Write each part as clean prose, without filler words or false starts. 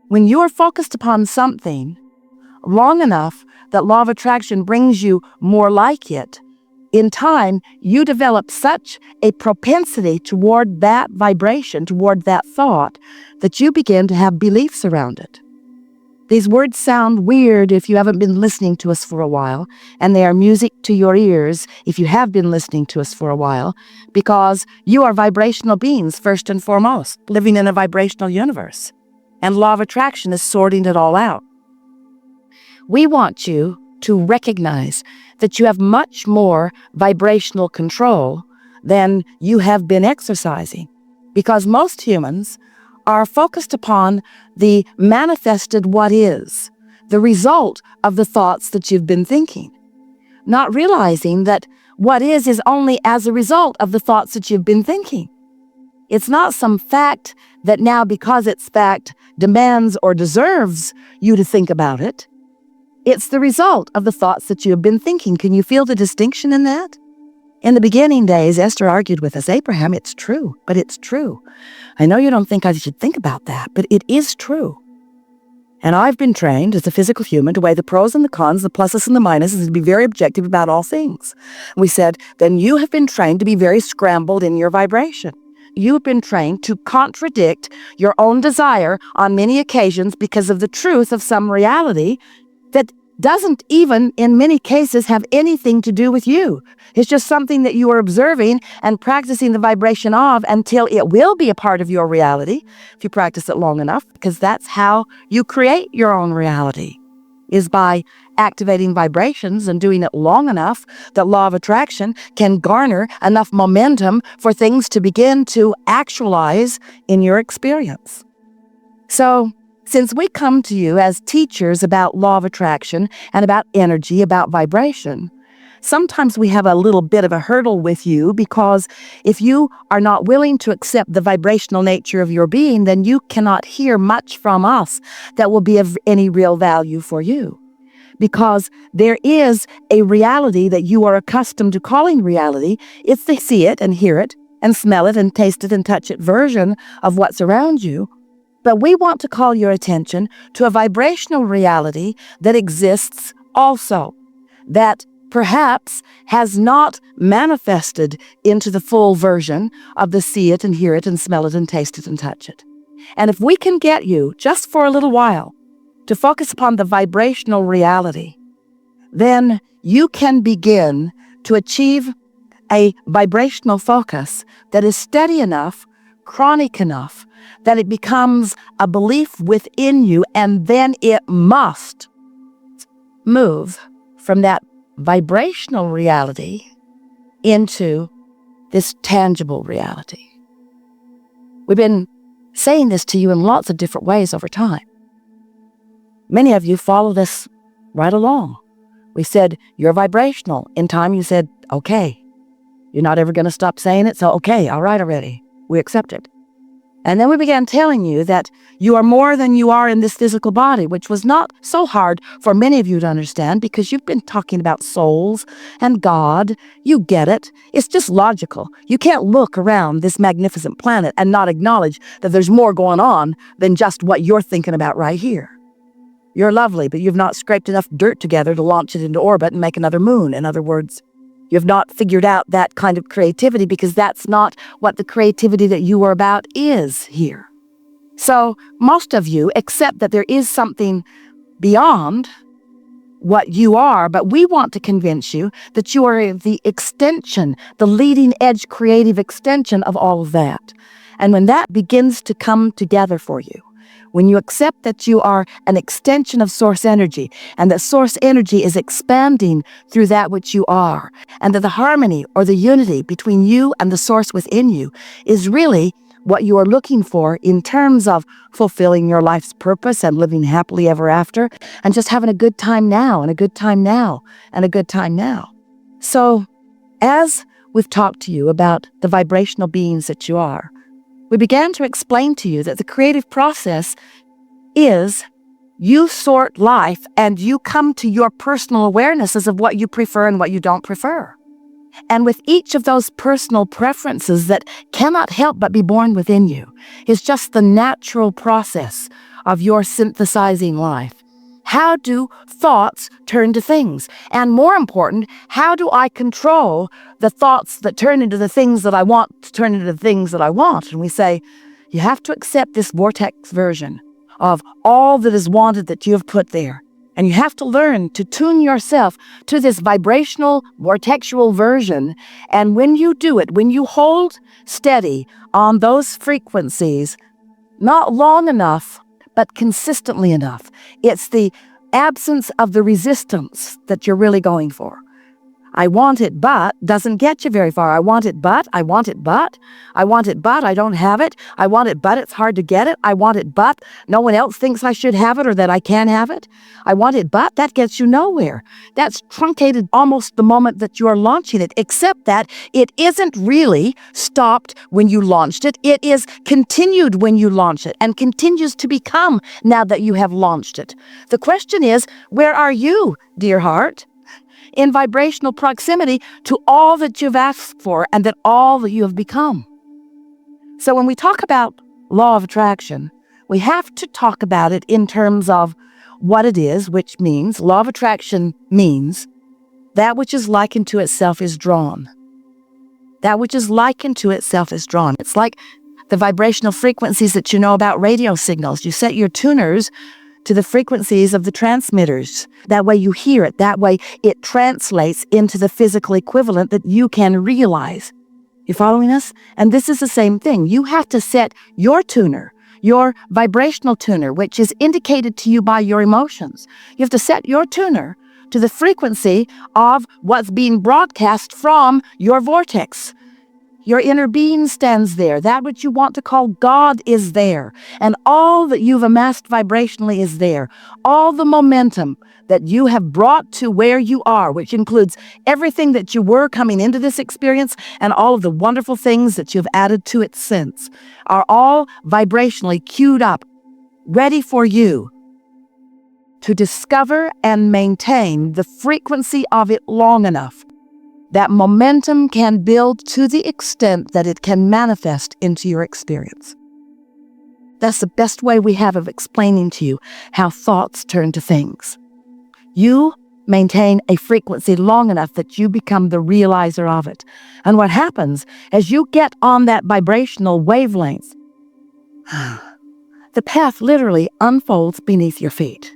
When you are focused upon something long enough that law of attraction brings you more like it, in time, you develop such a propensity toward that vibration, toward that thought, that you begin to have beliefs around it. These words sound weird if you haven't been listening to us for a while, and they are music to your ears if you have been listening to us for a while, because you are vibrational beings first and foremost, living in a vibrational universe. And law of attraction is sorting it all out. We want you to recognize that you have much more vibrational control than you have been exercising, because most humans are focused upon the manifested what is, the result of the thoughts that you've been thinking, not realizing that what is only as a result of the thoughts that you've been thinking. It's not some fact that now, because it's fact, demands or deserves you to think about it. It's the result of the thoughts that you have been thinking. Can you feel the distinction in that? In the beginning days, Esther argued with us, Abraham, it's true, but it's true. I know you don't think I should think about that, but it is true. And I've been trained as a physical human to weigh the pros and the cons, the pluses and the minuses, and to be very objective about all things. We said, then you have been trained to be very scrambled in your vibration. You've been trained to contradict your own desire on many occasions because of the truth of some reality that doesn't even, in many cases, have anything to do with you. It's just something that you are observing and practicing the vibration of until it will be a part of your reality, if you practice it long enough, because that's how you create your own reality, is by activating vibrations and doing it long enough that law of attraction can garner enough momentum for things to begin to actualize in your experience. So, since we come to you as teachers about law of attraction and about energy, about vibration, sometimes we have a little bit of a hurdle with you, because if you are not willing to accept the vibrational nature of your being, then you cannot hear much from us that will be of any real value for you. Because there is a reality that you are accustomed to calling reality. It's the see it and hear it and smell it and taste it and touch it version of what's around you. But we want to call your attention to a vibrational reality that exists also, that perhaps has not manifested into the full version of the see it and hear it and smell it and taste it and touch it. And if we can get you, just for a little while, to focus upon the vibrational reality, then you can begin to achieve a vibrational focus that is steady enough, chronic enough, that it becomes a belief within you, and then it must move from that vibrational reality into this tangible reality. We've been saying this to you in lots of different ways over time. Many of you follow this right along. We said, you're vibrational. In time, you said, okay. You're not ever going to stop saying it, so okay, all right already. We accept it. And then we began telling you that you are more than you are in this physical body, which was not so hard for many of you to understand, because you've been talking about souls and God. You get it. It's just logical. You can't look around this magnificent planet and not acknowledge that there's more going on than just what you're thinking about right here. You're lovely, but you've not scraped enough dirt together to launch it into orbit and make another moon. In other words, you've not figured out that kind of creativity, because that's not what the creativity that you are about is here. So most of you accept that there is something beyond what you are, but we want to convince you that you are the extension, the leading edge creative extension of all of that. And when that begins to come together for you, when you accept that you are an extension of source energy, and that source energy is expanding through that which you are, and that the harmony or the unity between you and the source within you is really what you are looking for in terms of fulfilling your life's purpose and living happily ever after, and just having a good time now, and a good time now, and a good time now. So, as we've talked to you about the vibrational beings that you are, we began to explain to you that the creative process is you sort life and you come to your personal awarenesses of what you prefer and what you don't prefer. And with each of those personal preferences that cannot help but be born within you, is just the natural process of your synthesizing life? How do thoughts turn to things? And more important, how do I control the thoughts that turn into the things that I want to turn into the things that I want? And we say, you have to accept this vortex version of all that is wanted that you have put there. And you have to learn to tune yourself to this vibrational, vortexual version. And when you do it, when you hold steady on those frequencies, not long enough, but consistently enough, it's the absence of the resistance that you're really going for. I want it, but doesn't get you very far. I want it, but I want it, but I want it, but I don't have it. I want it, but it's hard to get it. I want it, but no one else thinks I should have it or that I can have it. I want it, but that gets you nowhere. That's truncated almost the moment that you're launching it, except that it isn't really stopped when you launched it. It is continued when you launch it and continues to become now that you have launched it. The question is, where are you, dear heart? In vibrational proximity to all that you've asked for and that all that you have become. So when we talk about law of attraction, we have to talk about it in terms of what it is, which means law of attraction means that which is likened to itself is drawn. That which is likened to itself is drawn. It's like the vibrational frequencies that you know about radio signals. You set your tuners to the frequencies of the transmitters. That way you hear it. That way it translates into the physical equivalent that you can realize. You following us? And this is the same thing. You have to set your tuner, your vibrational tuner, which is indicated to you by your emotions. You have to set your tuner to the frequency of what's being broadcast from your vortex. Your inner being stands there. That which you want to call God is there. And all that you've amassed vibrationally is there. All the momentum that you have brought to where you are, which includes everything that you were coming into this experience and all of the wonderful things that you've added to it since, are all vibrationally queued up, ready for you to discover and maintain the frequency of it long enough. That momentum can build to the extent that it can manifest into your experience. That's the best way we have of explaining to you how thoughts turn to things. You maintain a frequency long enough that you become the realizer of it. And what happens as you get on that vibrational wavelength, the path literally unfolds beneath your feet.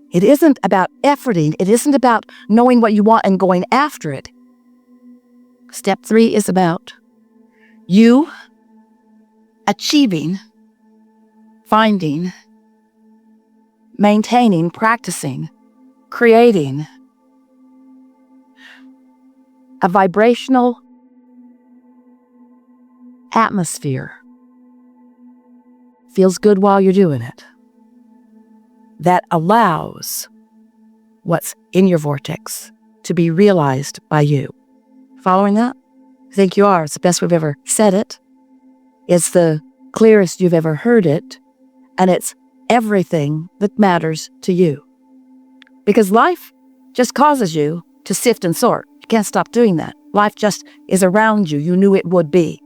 It isn't about efforting. It isn't about knowing what you want and going after it. Step 3 is about you achieving, finding, maintaining, practicing, creating a vibrational atmosphere. Feels good while you're doing it. That allows what's in your vortex to be realized by you. Following that? I think you are. It's the best we've ever said it. It's the clearest you've ever heard it. And it's everything that matters to you. Because life just causes you to sift and sort. You can't stop doing that. Life just is around you. You knew it would be.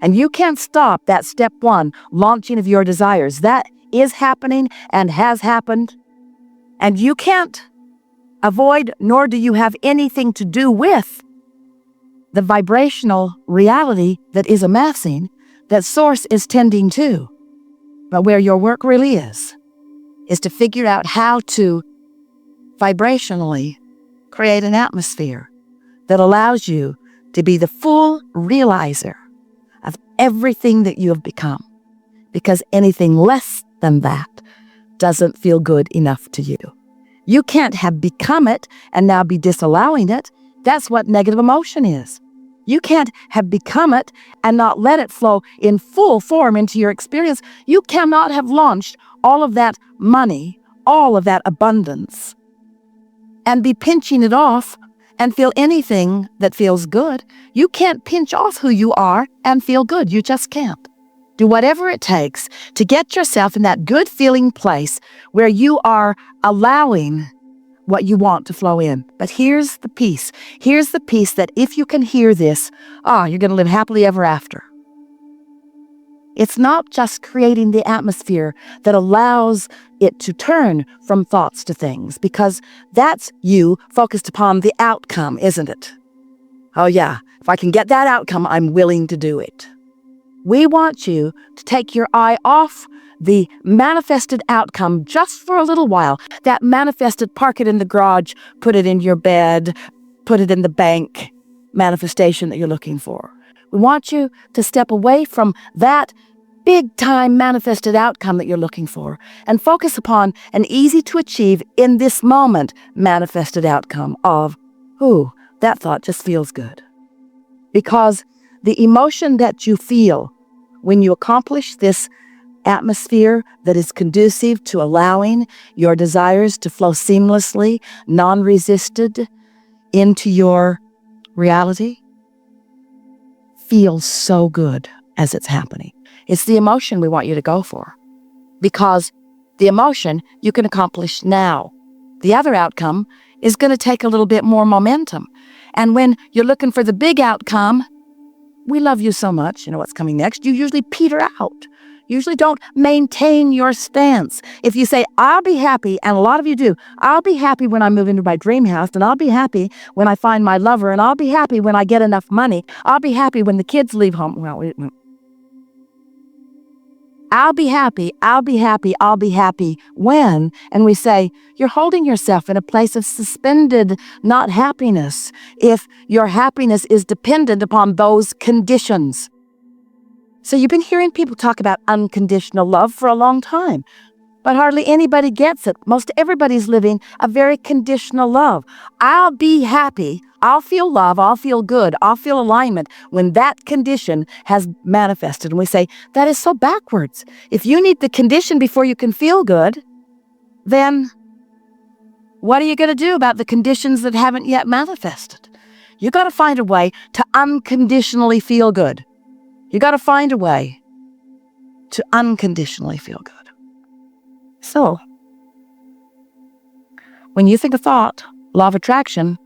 And you can't stop that step 1, launching of your desires. That is happening and has happened. And you can't avoid, nor do you have anything to do with the vibrational reality that is amassing, that Source is tending to. But where your work really is to figure out how to vibrationally create an atmosphere that allows you to be the full realizer of everything that you have become. Because anything less than that doesn't feel good enough to you. You can't have become it and now be disallowing it. That's what negative emotion is. You can't have become it and not let it flow in full form into your experience. You cannot have launched all of that money, all of that abundance, and be pinching it off and feel anything that feels good. You can't pinch off who you are and feel good. You just can't. Do whatever it takes to get yourself in that good feeling place where you are allowing what you want to flow in. But here's the piece. Here's the piece that if you can hear this, you're going to live happily ever after. It's not just creating the atmosphere that allows it to turn from thoughts to things, because that's you focused upon the outcome, isn't it? Oh yeah, if I can get that outcome, I'm willing to do it. We want you to take your eye off the manifested outcome just for a little while. That manifested, park it in the garage, put it in your bed, put it in the bank manifestation that you're looking for. We want you to step away from that big-time manifested outcome that you're looking for and focus upon an easy-to-achieve, in this moment, manifested outcome of, ooh, that thought just feels good. Because the emotion that you feel when you accomplish this atmosphere that is conducive to allowing your desires to flow seamlessly, non-resisted into your reality, feels so good as it's happening. It's the emotion we want you to go for, because the emotion you can accomplish now. The other outcome is going to take a little bit more momentum. And when you're looking for the big outcome, we love you so much, you know what's coming next, you usually peter out. You usually don't maintain your stance. If you say, I'll be happy, and a lot of you do, I'll be happy when I move into my dream house, and I'll be happy when I find my lover, and I'll be happy when I get enough money, I'll be happy when the kids leave home. I'll be happy, I'll be happy, I'll be happy when, and we say, you're holding yourself in a place of suspended not happiness if your happiness is dependent upon those conditions. So you've been hearing people talk about unconditional love for a long time, but hardly anybody gets it. Most everybody's living a very conditional love. I'll be happy, I'll feel love, I'll feel good, I'll feel alignment when that condition has manifested. And we say, that is so backwards. If you need the condition before you can feel good, then what are you going to do about the conditions that haven't yet manifested? You got to find a way to unconditionally feel good. You got to find a way to unconditionally feel good. So, when you think a thought, law of attraction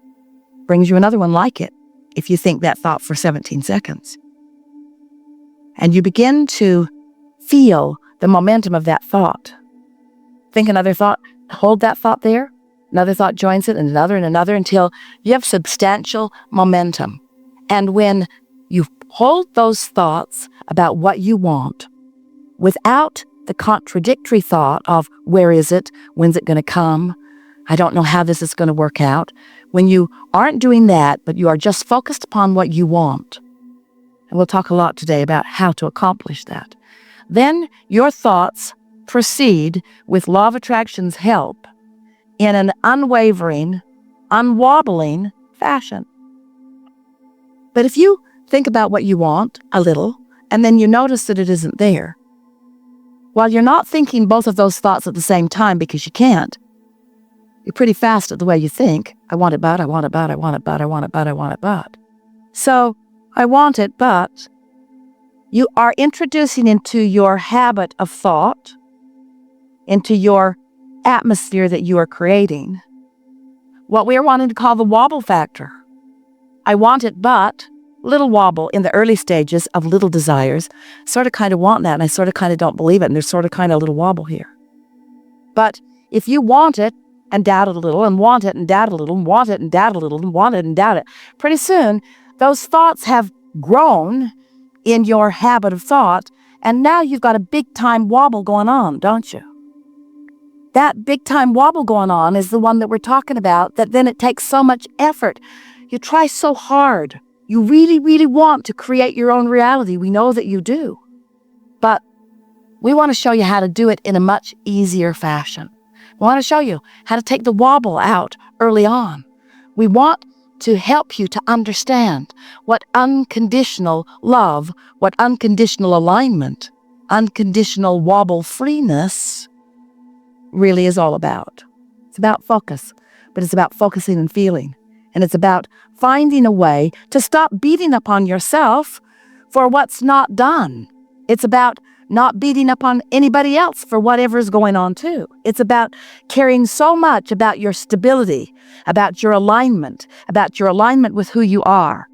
brings you another one like it if you think that thought for 17 seconds. And you begin to feel the momentum of that thought. Think another thought, hold that thought there, another thought joins it, and another until you have substantial momentum. And when you hold those thoughts about what you want without the contradictory thought of where is it, when's it going to come, I don't know how this is going to work out. When you aren't doing that, but you are just focused upon what you want, and we'll talk a lot today about how to accomplish that, then your thoughts proceed with law of attraction's help in an unwavering, unwobbling fashion. But if you think about what you want a little, and then you notice that it isn't there, while you're not thinking both of those thoughts at the same time because you can't, you're pretty fast at the way you think. I want it, but I want it, but I want it, but I want it, but I want it, but. So, I want it, but you are introducing into your habit of thought, into your atmosphere that you are creating, what we are wanting to call the wobble factor. I want it, but little wobble in the early stages of little desires. Sort of kind of want that, and I sort of kind of don't believe it, and there's sort of kind of a little wobble here. But if you want it and doubt it a little, and want it and doubt it a little, and want it and doubt it a little, and want it and doubt it, pretty soon those thoughts have grown in your habit of thought, and now you've got a big-time wobble going on, don't you? That big-time wobble going on is the one that we're talking about, that then it takes so much effort. You try so hard. You really, really want to create your own reality. We know that you do. But we want to show you how to do it in a much easier fashion. We want to show you how to take the wobble out early on. We want to help you to understand what unconditional love, what unconditional alignment, unconditional wobble freeness really is all about. It's about focus, but it's about focusing and feeling. And it's about finding a way to stop beating up on yourself for what's not done. It's about not beating up on anybody else for whatever is going on too. It's about caring so much about your stability, about your alignment with who you are,